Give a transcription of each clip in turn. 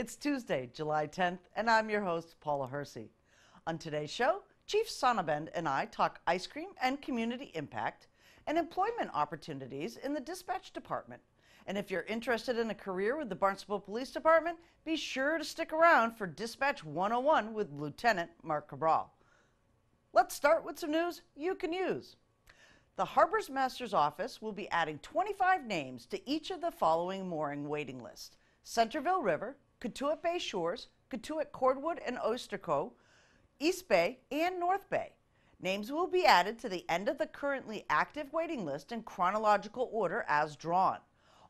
It's Tuesday, July 10th, and I'm your host, Paula Hersey. On today's show, Chief Sonnabend and I talk ice cream and community impact and employment opportunities in the dispatch department. And if you're interested in a career with the Barnstable Police Department, be sure to stick around for Dispatch 101 with Lieutenant Mark Cabral. Let's start with some news you can use. The Harbor's Master's Office will be adding 25 names to each of the following mooring waiting lists: Centerville River, Cotuit Bay Shores, Cotuit Cordwood and Oyster Cove, East Bay, and North Bay. Names will be added to the end of the currently active waiting list in chronological order as drawn.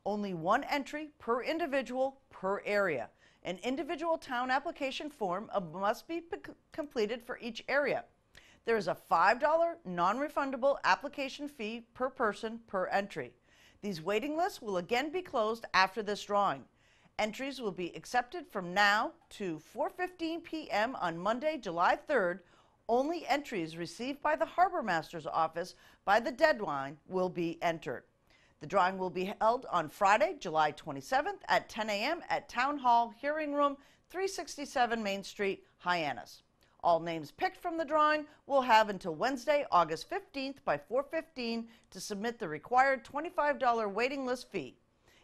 Only one entry per individual per area. An individual town application form must be completed for each area. There is a $5 non-refundable application fee per person per entry. These waiting lists will again be closed after this drawing. Entries will be accepted from now to 4:15 p.m. on Monday, July 3rd. Only entries received by the Harbor Master's Office by the deadline will be entered. The drawing will be held on Friday, July 27th at 10 a.m. at Town Hall Hearing Room, 367 Main Street, Hyannis. All names picked from the drawing will have until Wednesday, August 15th by 4:15 to submit the required $25 waiting list fee.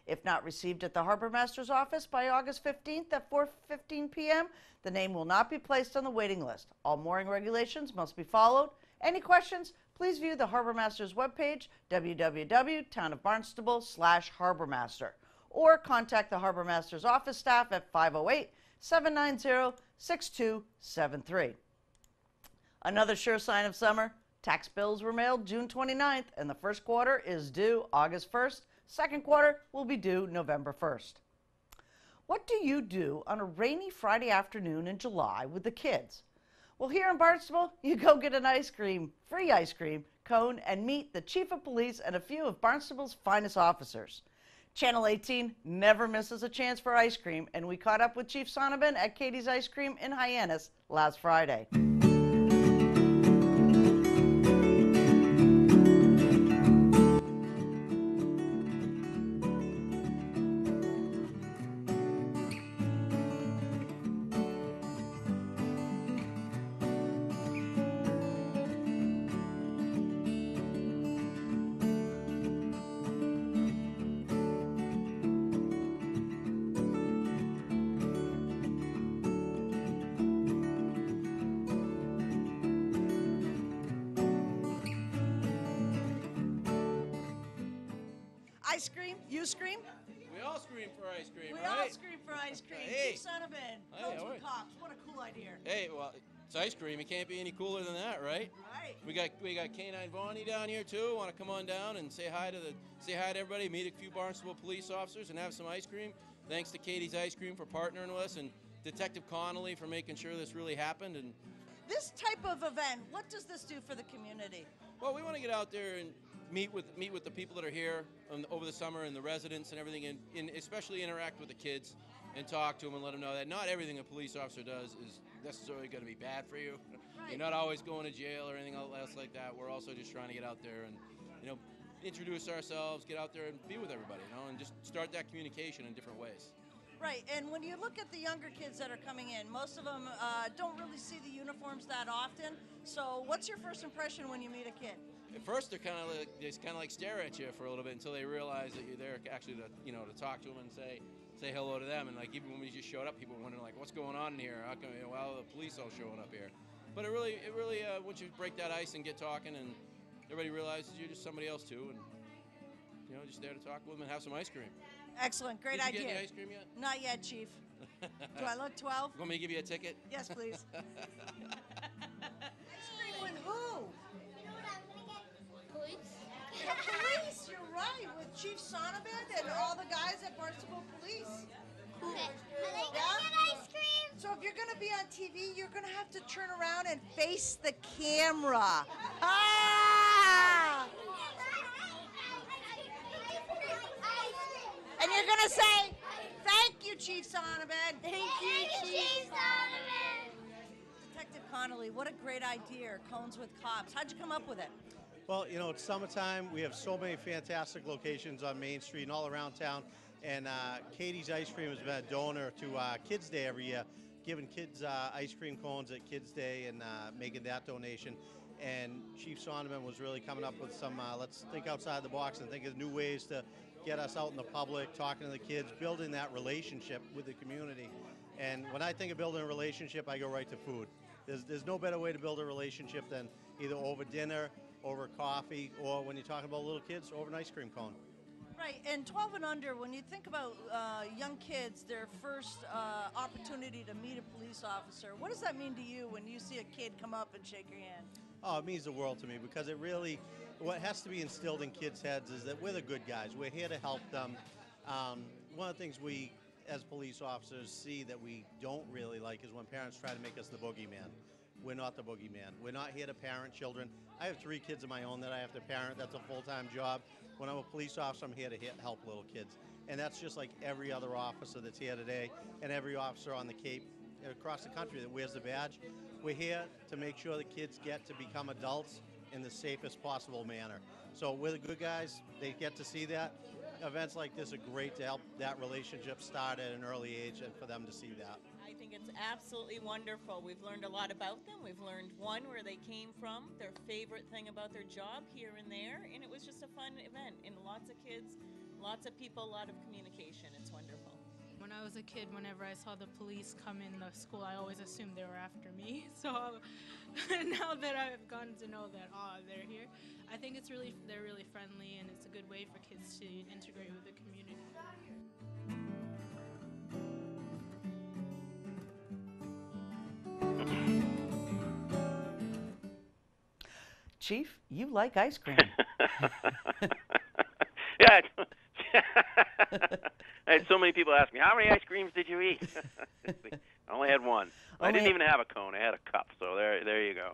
If not received at the Harbor Master's Office by August 15th at 4:15 p.m., the name will not be placed on the waiting list. All mooring regulations must be followed. Any questions? Please view the Harbor Master's webpage, www.townofbarnstable.com/harbormaster, or contact the Harbor Master's Office staff at 508-790-6273. Another sure sign of summer: tax bills were mailed June 29th, and the first quarter is due August 1st. Second quarter will be due November 1st. What do you do on a rainy Friday afternoon in July with the kids? Well, here in Barnstable, you go get an free ice cream cone, and meet the Chief of Police and a few of Barnstable's finest officers. Channel 18 never misses a chance for ice cream, and we caught up with Chief Sonnabend at Katie's Ice Cream in Hyannis last Friday. I scream, you scream? We all scream for ice cream, We right? all scream for ice cream. Hey. Chief Sonnabend, Codes with Cops. What a cool idea. Hey, well, it's ice cream. It can't be any cooler than that, right? Right. We got K9 Vonnie down here too. Want to come on down and say hi to everybody, meet a few Barnstable police officers, and have some ice cream. Thanks to Katie's Ice Cream for partnering with us, and Detective Connolly for making sure this really happened. And This type of event, what does this do for the community? well, we want to get out there and meet with the people that are here over the summer, and the residents and everything, and especially interact with the kids and talk to them and let them know that not everything a police officer does is necessarily going to be bad for you. Right. You're not always going to jail or anything else like that. We're also just trying to get out there and, introduce ourselves, get out there and be with everybody, and just start that communication in different ways. Right, and when you look at the younger kids that are coming in, most of them don't really see the uniforms that often. So what's your first impression when you meet a kid? At first, they kind of like stare at you for a little bit until they realize that you're there actually to talk to them and say hello to them. And like even when we just showed up, people were wondering like, what's going on in here? How come the police all showing up here? But it really once you break that ice and get talking, and everybody realizes you're just somebody else too, and just there to talk with them and have some ice cream. Excellent, great Did you idea. get any ice cream yet? Not yet, Chief. Do I look 12? Want me to give you a ticket? Yes, please. Ice cream with who? Police. The police, you're right, with Chief Sonnabend and all the guys at Barnstable Police. Okay. Are they Yeah? gonna get ice cream? So if you're going to be on TV, you're going to have to turn around and face the camera. Ah! And you're going to say, thank you, Chief Sonnabend. Thank you, Chief Donovan. Detective Connolly, what a great idea, Cones with Cops. How'd you come up with it? Well, it's summertime. We have so many fantastic locations on Main Street and all around town And Katie's Ice Cream has been a donor to Kids Day every year, giving kids ice cream cones at Kids Day and making that donation. And Chief Sonderman was really coming up with some, let's think outside the box and think of new ways to get us out in the public, talking to the kids, building that relationship with the community. And when I think of building a relationship, I go right to food. There's no better way to build a relationship than either over dinner, over coffee, or when you're talking about little kids, over an ice cream cone. Right, and 12 and under, when you think about young kids, their first opportunity to meet a police officer, what does that mean to you when you see a kid come up and shake your hand? Oh, it means the world to me because it really, what has to be instilled in kids' heads is that we're the good guys. We're here to help them. One of the things we, as police officers, see that we don't really like is when parents try to make us the boogeyman. We're not the boogeyman. We're not here to parent children. I have 3 kids of my own that I have to parent. That's a full-time job. When I'm a police officer, I'm here to help little kids. And that's just like every other officer that's here today and every officer on the Cape across the country that wears the badge. We're here to make sure the kids get to become adults in the safest possible manner. So we're the good guys. They get to see that. Events like this are great to help that relationship start at an early age and for them to see that. I think it's absolutely wonderful. We've learned a lot about them. We've learned, one, where they came from, their favorite thing about their job here and there, and it was just a fun event. And lots of kids, lots of people, a lot of communication. It's wonderful. When I was a kid, whenever I saw the police come in the school, I always assumed they were after me. So now that I've gotten to know that, they're here, I think they're really friendly, and it's a good way for kids to integrate with the community. Chief, you like ice cream. Yeah. I had so many people ask me, how many ice creams did you eat? I only had one. I didn't even have a cone. I had a cup. So there you go.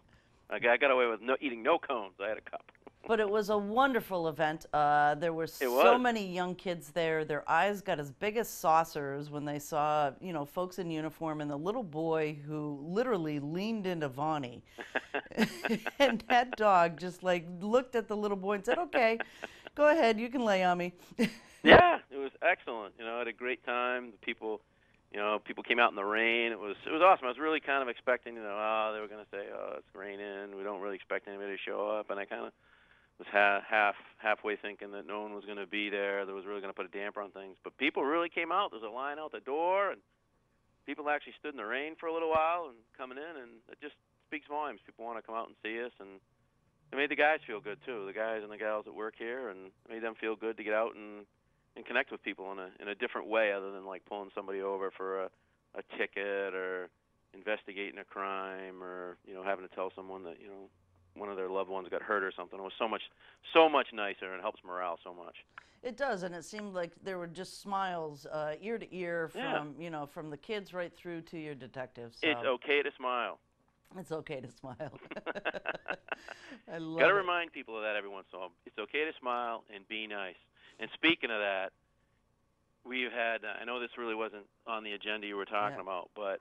I got away with eating no cones. I had a cup. But it was a wonderful event. There were so many young kids there. Their eyes got as big as saucers when they saw, folks in uniform, and the little boy who literally leaned into Vonnie. And that dog just looked at the little boy and said, "Okay, go ahead, you can lay on me." Yeah, it was excellent. I had a great time. The people, people came out in the rain. It was awesome. I was really kind of expecting, they were going to say, "Oh, it's raining. We don't really expect anybody to show up." And I kind of was halfway thinking that no one was going to be there. That was really going to put a damper on things. But people really came out. There was a line out the door, and people actually stood in the rain for a little while and coming in, and it just speaks volumes. People want to come out and see us, and it made the guys feel good too. The guys and the gals that work here, and it made them feel good to get out and connect with people in a different way, other than like pulling somebody over for a ticket or investigating a crime or having to tell someone that one of their loved ones got hurt or something. It was so much nicer, and it helps morale so much. It does, and it seemed like there were just smiles ear to ear from from the kids right through to your detectives. So. It's okay to smile. It's okay to smile. I love Got to remind people of that every once in a while. It's okay to smile and be nice. And speaking of that, we've had, I know this really wasn't on the agenda you were talking about, but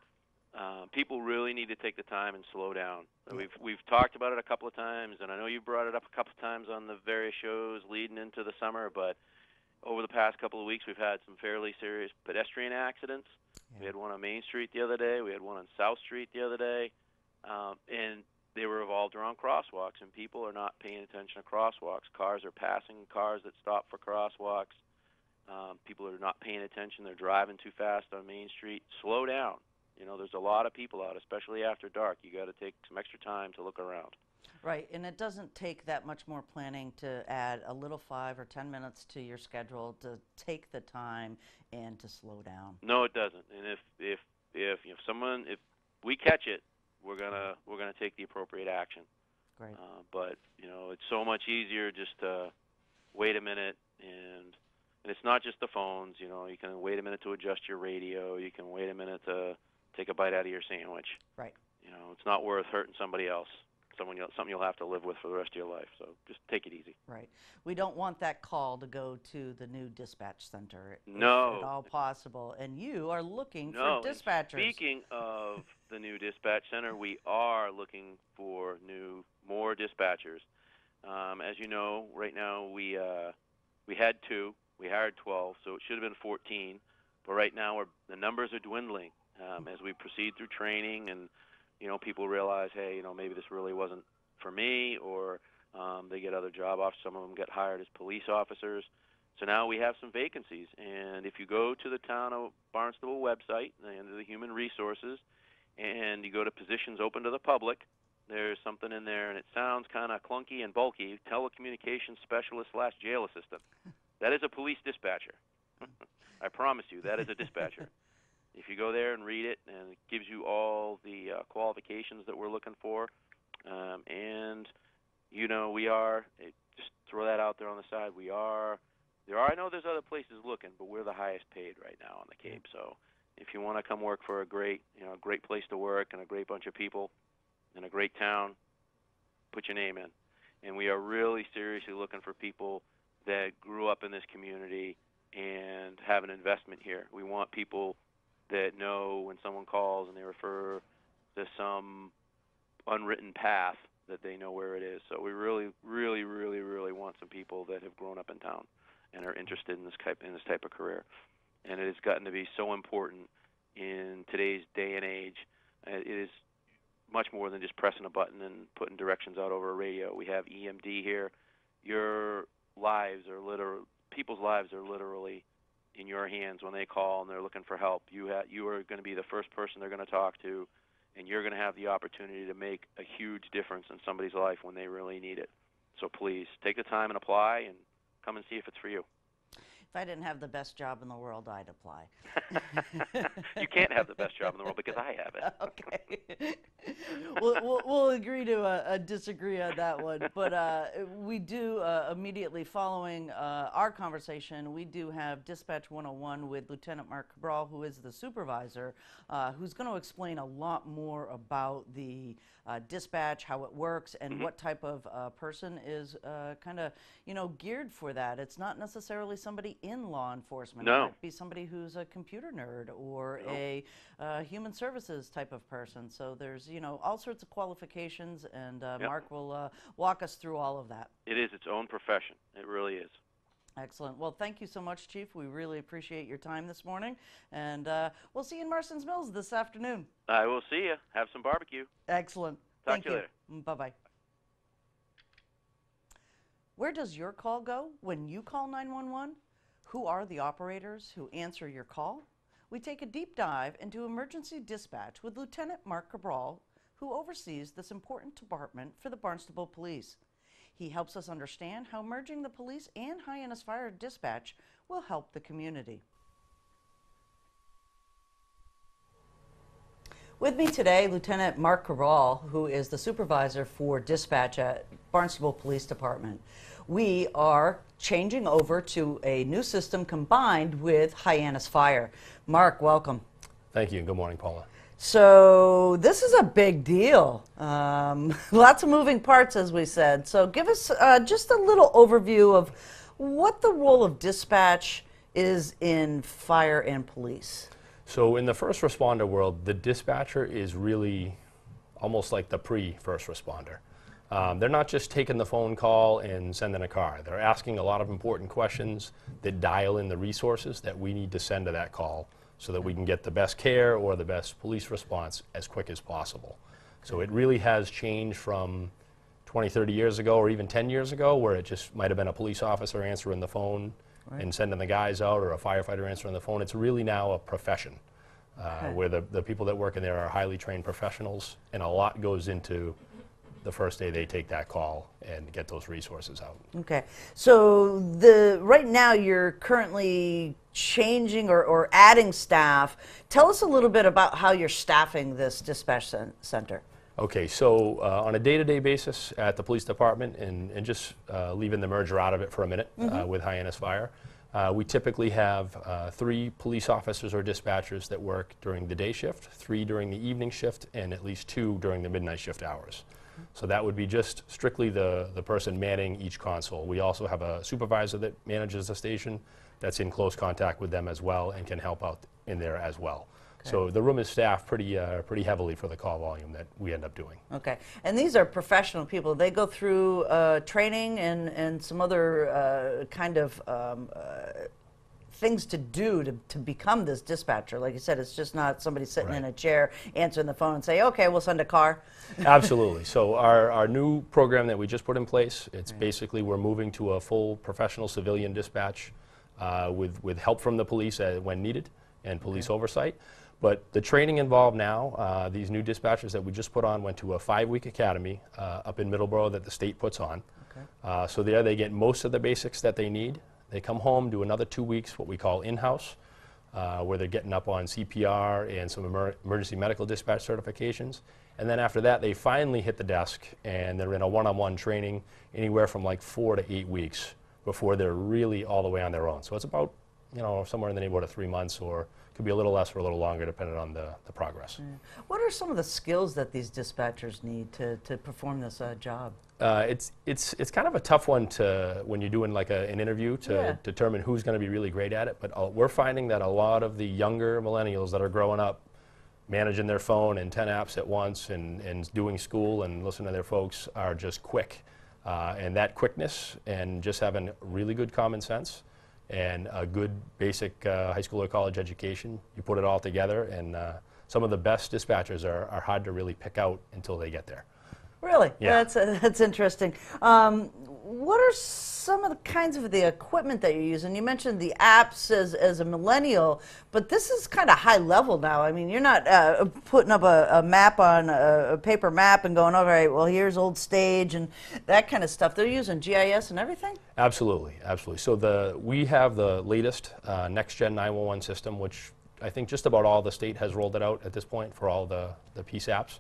people really need to take the time and slow down. We've talked about it a couple of times, and I know you brought it up a couple of times on the various shows leading into the summer, but over the past couple of weeks we've had some fairly serious pedestrian accidents. Yeah. We had one on Main Street the other day. We had one on South Street the other day. And they were revolved around crosswalks, and people are not paying attention to crosswalks. Cars are passing cars that stop for crosswalks. People are not paying attention. They're driving too fast on Main Street. Slow down. There's a lot of people out, especially after dark. You got to take some extra time to look around. Right, and it doesn't take that much more planning to add a little 5 or 10 minutes to your schedule to take the time and to slow down. No, it doesn't. And if we catch it, we're gonna take the appropriate action. Great. But it's so much easier just to wait a minute, and it's not just the phones. You can wait a minute to adjust your radio. You can wait a minute to take a bite out of your sandwich. Right. It's not worth hurting somebody else. Something you'll have to live with for the rest of your life. So just take it easy. Right. We don't want that call to go to the new dispatch center. No. If at all possible. And you are looking for dispatchers. Speaking of the new dispatch center, we are looking for more dispatchers. As you know, right now we had 2. We hired 12, so it should have been 14. But right now, the numbers are dwindling as we proceed through training, and people realize, hey, maybe this really wasn't for me, or they get other job offers. Some of them get hired as police officers. So now we have some vacancies, and if you go to the town of Barnstable website under the Human Resources, and you go to positions open to the public, there's something in there, and it sounds kind of clunky and bulky: telecommunications specialist / jail assistant. That is a police dispatcher. I promise you, that is a dispatcher. If you go there and read it, and it gives you all the qualifications that we're looking for, and we are, just throw that out there on the side. I know there's other places looking, but we're the highest paid right now on the Cape. So if you want to come work for a great place to work and a great bunch of people in a great town, put your name in. And we are really seriously looking for people that grew up in this community and have an investment here. We want people that know when someone calls and they refer to some unwritten path, that they know where it is. So we really, really, really, really want some people that have grown up in town and are interested in this type of career. And it has gotten to be so important in today's day and age. It is much more than just pressing a button and putting directions out over a radio. We have EMD here. People's lives are literally in your hands when they call and they're looking for help. You are going to be the first person they're going to talk to, and you're going to have the opportunity to make a huge difference in somebody's life when they really need it. So please, take the time and apply, and come and see if it's for you. If I didn't have the best job in the world, I'd apply. You can't have the best job in the world because I have it. Okay. We'll agree to disagree on that one. But we do, immediately following our conversation, we do have Dispatch 101 with Lieutenant Mark Cabral, who is the supervisor, who's going to explain a lot more about the dispatch, how it works, and what type of person is kind of, geared for that. It's not necessarily somebody in law enforcement. No. It might be somebody who's a computer nerd or a human services type of person. So there's, all sorts of qualifications, and Mark will walk us through all of that. It is its own profession. It really is. Excellent. Well, thank you so much, Chief. We really appreciate your time this morning. And we'll see you in Marston's Mills this afternoon. I will see you. Have some barbecue. Excellent. Talk Thank to you later. Bye-bye. Where does your call go when you call 911? Who are the operators who answer your call? We take a deep dive into emergency dispatch with Lieutenant Mark Cabral, who oversees this important department for the Barnstable Police. He helps us understand how merging the police and Hyannis Fire dispatch will help the community. With me today, Lieutenant Mark Cabral, who is the supervisor for dispatch at Barnstable Police Department. We are changing over to a new system combined with Hyannis Fire. Mark, welcome. Thank you, and good morning, Paula. So this is a big deal. Lots of moving parts, as we said. So give us just a little overview of what the role of dispatch is in fire and police. So in the first responder world, the dispatcher is really almost like the pre-first responder. They're not just taking the phone call and sending a car. They're asking a lot of important questions that dial in the resources that we need to send to that call so that we can get the best care or the best police response as quick as possible. So it really has changed from 20, 30 years ago or even 10 years ago, where it just might have been a police officer answering the phone and sending the guys out, or a firefighter answering the phone. It's really now a profession where the people that work in there are highly trained professionals, and a lot goes into the first day they take that call and get those resources out. Okay, so right now you're currently changing or adding staff. Tell us a little bit about how you're staffing this dispatch center. Okay, so on a day-to-day basis at the police department, and just leaving the merger out of it for a minute with Hyannis Fire, we typically have 3 police officers or dispatchers that work during the day shift, 3 during the evening shift, and at least 2 during the midnight shift hours. So that would be just strictly the person manning each console. We also have a supervisor that manages the station that's in close contact with them as well and can help out in there as well. So the room is staffed pretty heavily for the call volume that we end up doing. Okay. And these are professional people. They go through training and some other kind of things to do to become this dispatcher. Like you said, it's just not somebody sitting in a chair answering the phone and say, okay, we'll send a car. Absolutely. So our new program that we just put in place, it's basically we're moving to a full professional civilian dispatch with help from the police when needed and police oversight. But the training involved now, these new dispatchers that we just put on went to a 5-week academy up in Middleborough that the state puts on. So there they get most of the basics that they need. They come home, do another 2 weeks, what we call in-house, where they're getting up on CPR and some emergency medical dispatch certifications. And then after that, they finally hit the desk, and they're in a one-on-one training anywhere from like 4 to 8 weeks before they're really all the way on their own. So it's about, somewhere in the neighborhood of 3 months, or it could be a little less or a little longer, depending on the progress. What are some of the skills that these dispatchers need to perform this job? It's kind of a tough one when you're doing like an interview to determine who's going to be really great at it. But we're finding that a lot of the younger millennials that are growing up, managing their phone and 10 apps at once and doing school and listening to their folks are just quick. And that quickness and just having really good common sense and a good basic high school or college education, you put it all together, and some of the best dispatchers are hard to really pick out until they get there. Really? Yeah. That's interesting. What are some of the kinds of the equipment that you're using? You mentioned the apps as a millennial, but this is kind of high level now. I mean, you're not putting up a map on a paper map and going, all right, well, here's old stage and that kind of stuff. They're using GIS and everything? Absolutely, absolutely. So we have the latest next-gen 911 system, which I think just about all the state has rolled it out at this point for all the piece apps.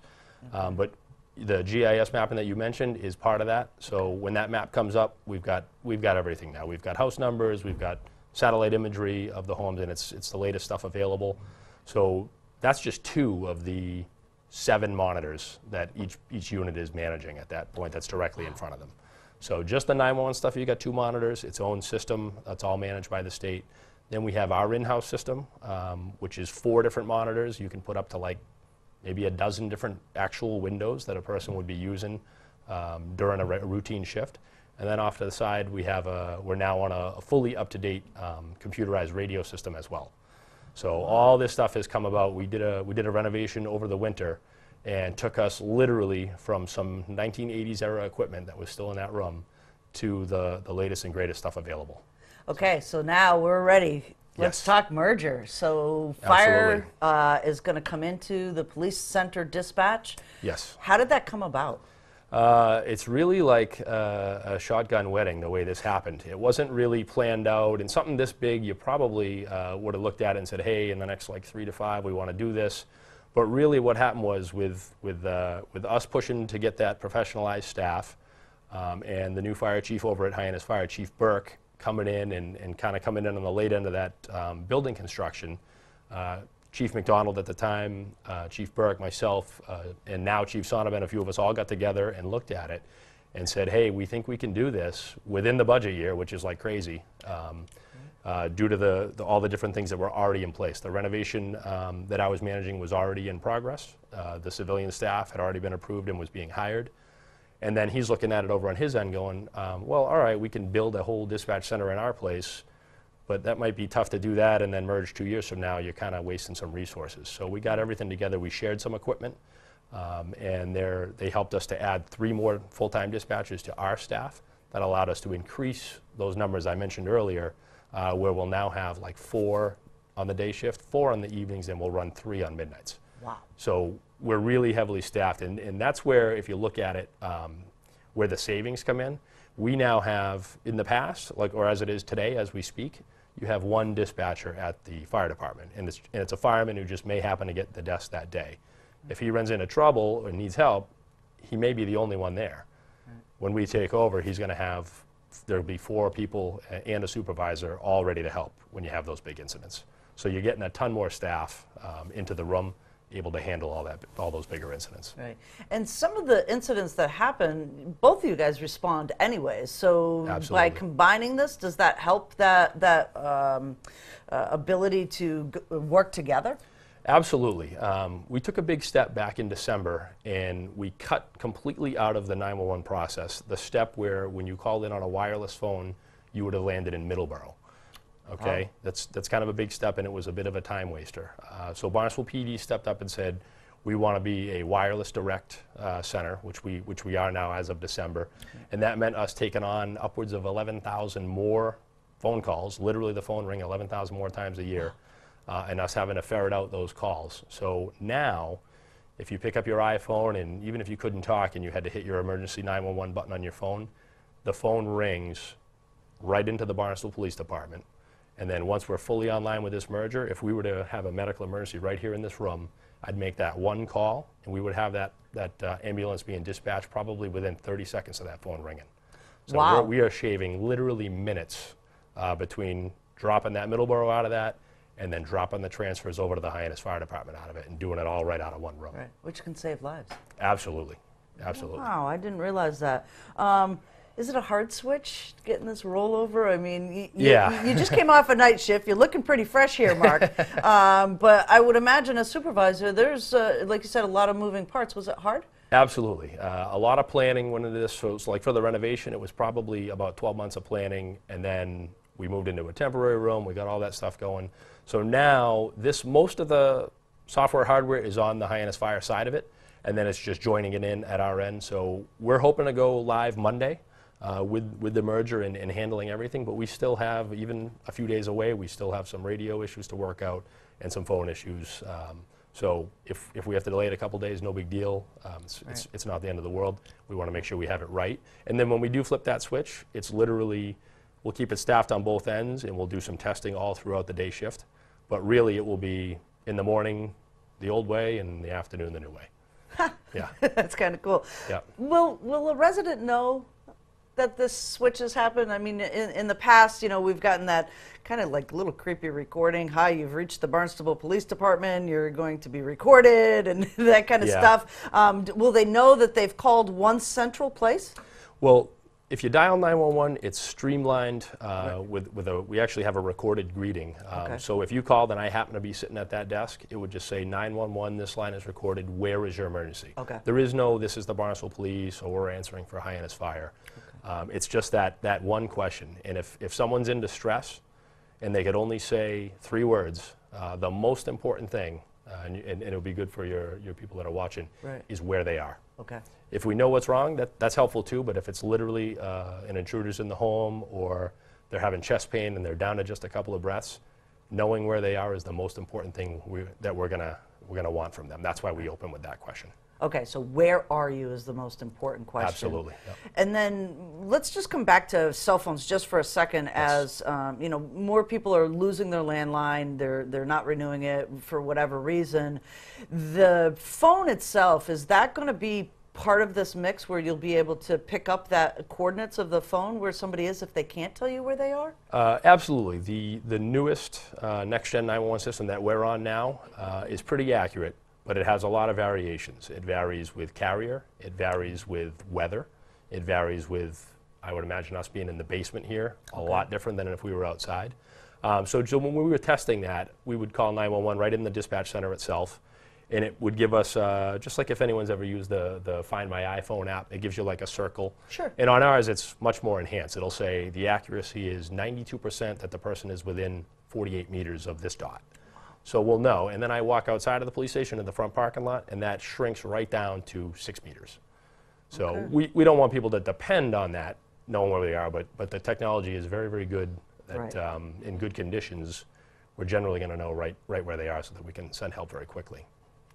But the GIS mapping that you mentioned is part of that. So when that map comes up, we've got everything now. We've got house numbers, we've got satellite imagery of the homes, and it's the latest stuff available. So that's just 2 of the 7 monitors that each unit is managing at that point that's directly in front of them. So just the 911 stuff, you got 2 monitors, its own system, that's all managed by the state. Then we have our in-house system, which is 4 different monitors. You can put up to like maybe a dozen different actual windows that a person would be using during a routine shift. And then off to the side, we're now on a fully up-to-date computerized radio system as well. So all this stuff has come about. We did a renovation over the winter, and took us literally from some 1980s era equipment that was still in that room to the latest and greatest stuff available. Okay, so now we're ready. Let's talk merger. So fire is going to come into the police center dispatch. Yes. How did that come about? It's really like a shotgun wedding, the way this happened. It wasn't really planned out, and something this big, you probably would have looked at it and said, hey, in the next like 3 to 5, we want to do this. But really what happened was with us pushing to get that professionalized staff and the new fire chief over at Hyannis Fire, Chief Burke, coming in and kind of coming in on the late end of that building construction. Chief McDonald at the time, Chief Burke, myself, and now Chief Sonneman, a few of us all got together and looked at it and said, hey, we think we can do this within the budget year, which is like crazy, due to all the different things that were already in place. The renovation that I was managing was already in progress. The civilian staff had already been approved and was being hired. And then he's looking at it over on his end going, well, all right, we can build a whole dispatch center in our place, but that might be tough to do that and then merge 2 years from now. You're kind of wasting some resources. So we got everything together. We shared some equipment, and they helped us to add 3 more full-time dispatchers to our staff. That allowed us to increase those numbers I mentioned earlier, where we'll now have like 4 on the day shift, 4 on the evenings, and we'll run 3 on midnights. Wow. So we're really heavily staffed, and that's where, if you look at it, where the savings come in. We now have, in the past, or as it is today as we speak, you have 1 dispatcher at the fire department, and it's a fireman who just may happen to get the desk that day. If he runs into trouble or needs help, he may be the only one there. When we take over, there'll be 4 people and a supervisor all ready to help when you have those big incidents. So you're getting a ton more staff into the room, able to handle all those bigger incidents. Right. And some of the incidents that happen, both of you guys respond anyways. So by combining this, does that help that ability to work together? Absolutely. We took a big step back in December, and we cut completely out of the 911 process the step where when you called in on a wireless phone, you would have landed in Middleborough. Okay, that's kind of a big step, and it was a bit of a time waster. So Barnstable PD stepped up and said, we want to be a wireless direct center, which we are now as of December, and that meant us taking on upwards of 11,000 more phone calls. Literally, the phone ring 11,000 more times a year, and us having to ferret out those calls. So now, if you pick up your iPhone, and even if you couldn't talk and you had to hit your emergency 911 button on your phone, the phone rings right into the Barnstable Police Department. And then once we're fully online with this merger, if we were to have a medical emergency right here in this room, I'd make that one call, and we would have that ambulance being dispatched probably within 30 seconds of that phone ringing. So Wow. we are shaving literally minutes between dropping that Middleborough out of that and then dropping the transfers over to the Hyannis Fire Department out of it and doing it all right out of one room. Right, which can save lives. Absolutely. Absolutely. Wow, I didn't realize that. Is it a hard switch getting this rollover? I mean, you just came off a night shift. You're looking pretty fresh here, Mark. But I would imagine as supervisor, there's, like you said, a lot of moving parts. Was it hard? Absolutely. A lot of planning went into this. So it's like for the renovation, it was probably about 12 months of planning, and then we moved into a temporary room. We got all that stuff going. So now most of the software hardware is on the Hyannis Fire side of it, and then it's just joining it in at our end. So we're hoping to go live Monday with the merger and handling everything, but we still have, even a few days away, we still have some radio issues to work out and some phone issues. So if we have to delay it a couple days, no big deal. It's not the end of the world. We want to make sure we have it right. And then when we do flip that switch, it's literally, we'll keep it staffed on both ends, and we'll do some testing all throughout the day shift. But really, it will be in the morning the old way, and in the afternoon the new way. Yeah. That's kind of cool. Yeah. Will a resident know that this switch has happened? I mean, in the past, you know, we've gotten that kind of like little creepy recording. Hi, you've reached the Barnstable Police Department. You're going to be recorded and that kind of stuff. Will they know that they've called one central place? Well, if you dial 911, it's streamlined we actually have a recorded greeting. So if you called and I happen to be sitting at that desk, it would just say 911, this line is recorded, where is your emergency? Okay. There is no, this is the Barnstable Police, or we're answering for Hyannis Fire. It's just that one question. And if someone's in distress and they could only say 3 words, the most important thing, and it'll be good for your people that are watching, is where they are. Okay. If we know what's wrong, that's helpful too, but if it's literally an intruder's in the home, or they're having chest pain and they're down to just a couple of breaths, knowing where they are is the most important thing that we're gonna want from them. That's why we open with that question. Okay, so where are you is the most important question. Absolutely. Yep. And then let's just come back to cell phones just for a second. As you know, more people are losing their landline. They're not renewing it for whatever reason. The phone itself, is that going to be part of this mix where you'll be able to pick up that coordinates of the phone where somebody is if they can't tell you where they are? Absolutely. The newest next-gen 911 system that we're on now is pretty accurate, but it has a lot of variations. It varies with carrier, it varies with weather, it varies with, I would imagine, us being in the basement here, a lot different than if we were outside. So when we were testing that, we would call 911 right in the dispatch center itself, and it would give us, just like if anyone's ever used the Find My iPhone app, it gives you like a circle. Sure. And on ours, it's much more enhanced. It'll say the accuracy is 92% that the person is within 48 meters of this dot. So we'll know. And then I walk outside of the police station in the front parking lot, and that shrinks right down to 6 meters. So we don't want people to depend on that, knowing where they are, but the technology is very, very good that in good conditions, we're generally going to know right where they are so that we can send help very quickly.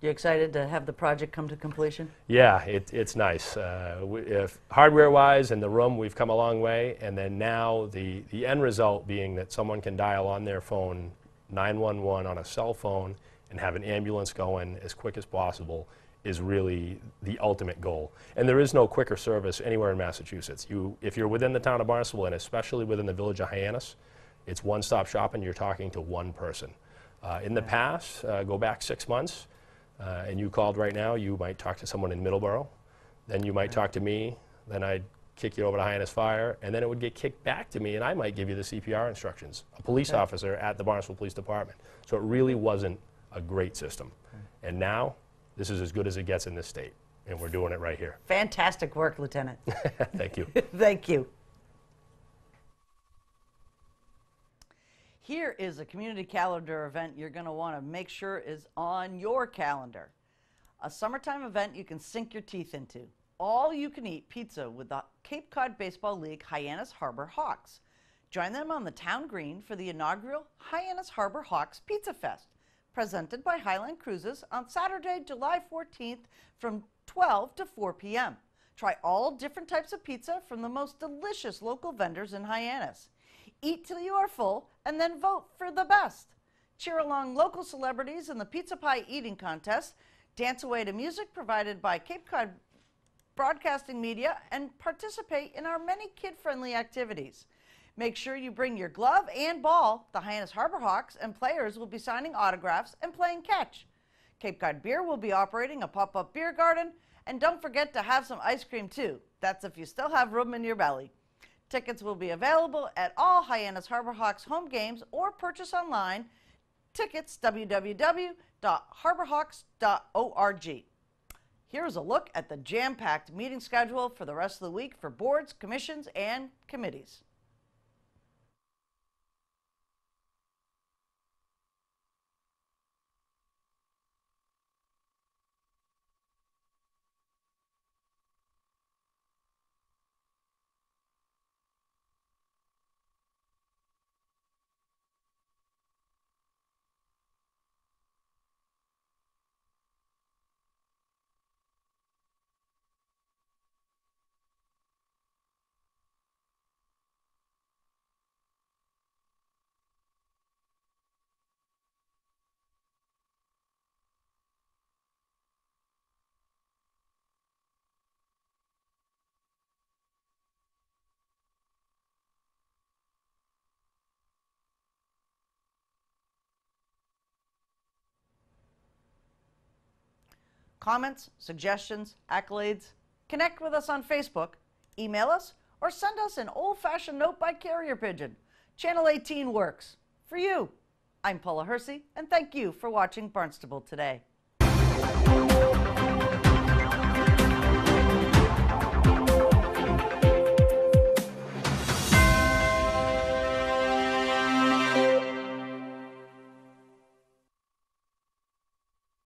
You excited to have the project come to completion? Yeah, it's nice. If hardware-wise in the room, we've come a long way, and then now the end result being that someone can dial on their phone 911 on a cell phone and have an ambulance going as quick as possible is really the ultimate goal. And there is no quicker service anywhere in Massachusetts. If you're within the town of Barnstable, and especially within the village of Hyannis, it's one-stop shopping. You're talking to one person. In the past, go back 6 months, and you called right now, you might talk to someone in Middleborough, then you might talk to me, then I'd kick you over to Hyannis Fire, and then it would get kicked back to me, and I might give you the CPR instructions, a police officer at the Barnstable Police Department. So it really wasn't a great system. And now, this is as good as it gets in this state, and we're doing it right here. Fantastic work, Lieutenant. Thank you. Thank you. Here is a community calendar event you're going to want to make sure is on your calendar. A summertime event you can sink your teeth into. All you can eat pizza with the Cape Cod Baseball League Hyannis Harbor Hawks. Join them on the town green for the inaugural Hyannis Harbor Hawks Pizza Fest, presented by Highland Cruises on Saturday, July 14th from 12 to 4 p.m. Try all different types of pizza from the most delicious local vendors in Hyannis. Eat till you are full and then vote for the best. Cheer along local celebrities in the pizza pie eating contest, dance away to music provided by Cape Cod Broadcasting Media, and participate in our many kid-friendly activities. Make sure you bring your glove and ball. The Hyannis Harbor Hawks and players will be signing autographs and playing catch. Cape Cod Beer will be operating a pop-up beer garden, and don't forget to have some ice cream too. That's if you still have room in your belly. Tickets will be available at all Hyannis Harbor Hawks home games or purchase online. Tickets www.harborhawks.org. Here's a look at the jam-packed meeting schedule for the rest of the week for boards, commissions, and committees. Comments, suggestions, accolades? Connect with us on Facebook, email us, or send us an old-fashioned note by carrier pigeon. Channel 18 works. For you. I'm Paula Hersey, and thank you for watching Barnstable Today.